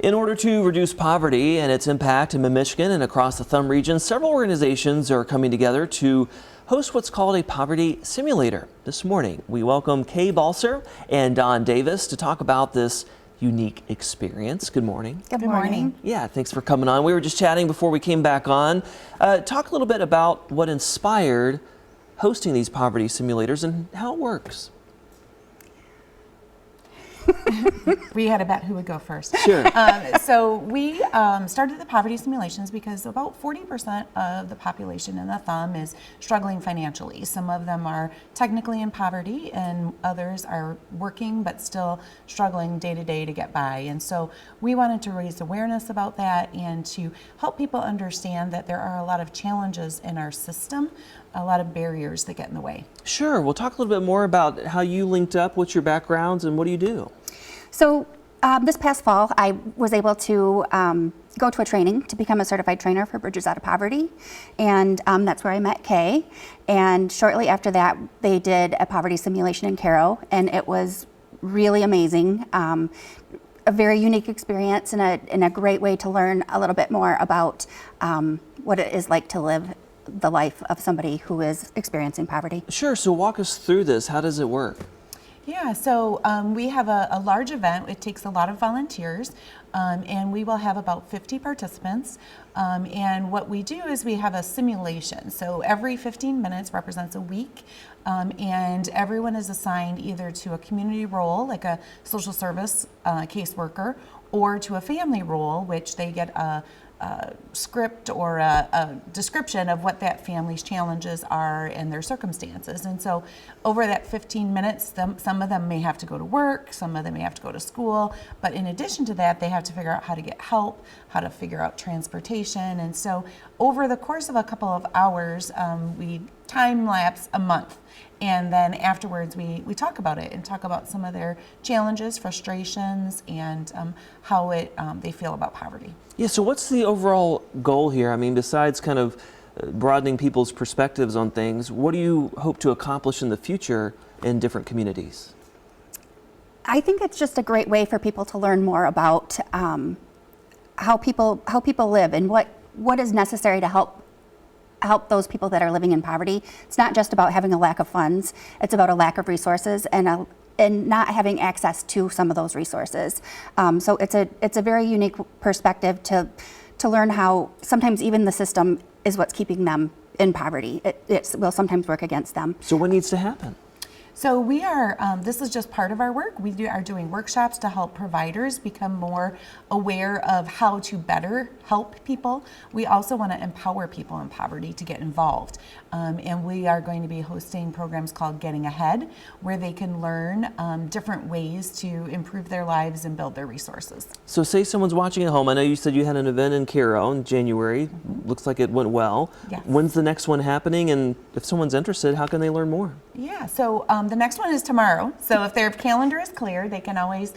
In order to reduce poverty and its impact in Michigan and across the Thumb region, several organizations are coming together to host what's called a poverty simulator. This morning, we welcome Kay Balser and Don Davis to talk about this unique experience. Good morning. Good morning. Yeah, thanks for coming on. We were just chatting before we came back on. Talk a little bit about what inspired hosting these poverty simulators and how it works. We had a bet who would go first. Sure. So we started the poverty simulations because about 40% of the population in the Thumb is struggling financially. Some of them are technically in poverty and others are working but still struggling day to day to get by. And so we wanted to raise awareness about that and to help people understand that there are a lot of challenges in our system, a lot of barriers that get in the way. Sure. We'll talk a little bit more about how you linked up, what's your backgrounds, and what do you do? So this past fall, I was able to go to a training to become a certified trainer for Bridges Out of Poverty, and that's where I met Kay. And shortly after that, they did a poverty simulation in Cairo, and it was really amazing. A very unique experience and a great way to learn a little bit more about what it is like to live the life of somebody who is experiencing poverty. Sure. So walk us through this. How does it work? Yeah, so we have a large event. It takes a lot of volunteers, and we will have about 50 participants. And what we do is we have a simulation. So every 15 minutes represents a week, and everyone is assigned either to a community role, like a social service caseworker, or to a family role, which they get a script or a description of what that family's challenges are and their circumstances. And so over that 15 minutes, some of them may have to go to work, some of them may have to go to school, but in addition to that, they have to figure out how to get help, how to figure out transportation. And so over the course of a couple of hours, we time lapse a month. And then afterwards, we talk about it and talk about some of their challenges, frustrations, and how they feel about poverty. Yeah, so what's the overall goal here? I mean, besides kind of broadening people's perspectives on things, what do you hope to accomplish in the future in different communities? I think it's just a great way for people to learn more about how people live and what is necessary to help those people that are living in poverty. It's not just about having a lack of funds, it's about a lack of resources and not having access to some of those resources. So it's a very unique perspective to learn how sometimes even the system is what's keeping them in poverty. It will sometimes work against them. So what needs to happen? So we are, this is just part of our work. We are doing workshops to help providers become more aware of how to better help people. We also want to empower people in poverty to get involved. And we are going to be hosting programs called Getting Ahead, where they can learn different ways to improve their lives and build their resources. So say someone's watching at home. I know you said you had an event in Cairo in January. Looks like it went well. Yes. When's the next one happening? And if someone's interested, how can they learn more? Yeah, so the next one is tomorrow. So if their calendar is clear, they can always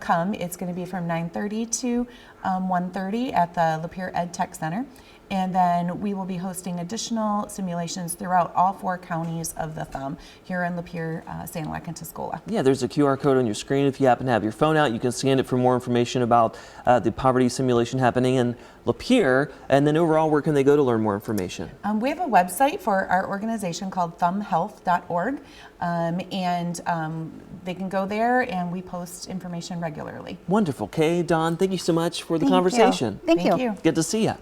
come. It's going to be from 9:30 to 1:30 at the Lapeer Ed Tech Center. And then we will be hosting additional simulations throughout all 4 counties of the Thumb, here in Lapeer, San Joaquin, and Tuscola. Yeah, there's a QR code on your screen. If you happen to have your phone out, you can scan it for more information about the poverty simulation happening in Lapeer. And then overall, where can they go to learn more information? We have a website for our organization called thumbhealth.org, and they can go there and we post information regularly. Wonderful. Kay, Don, thank you so much for the Thank you. conversation. Thank you. you. Good to see you.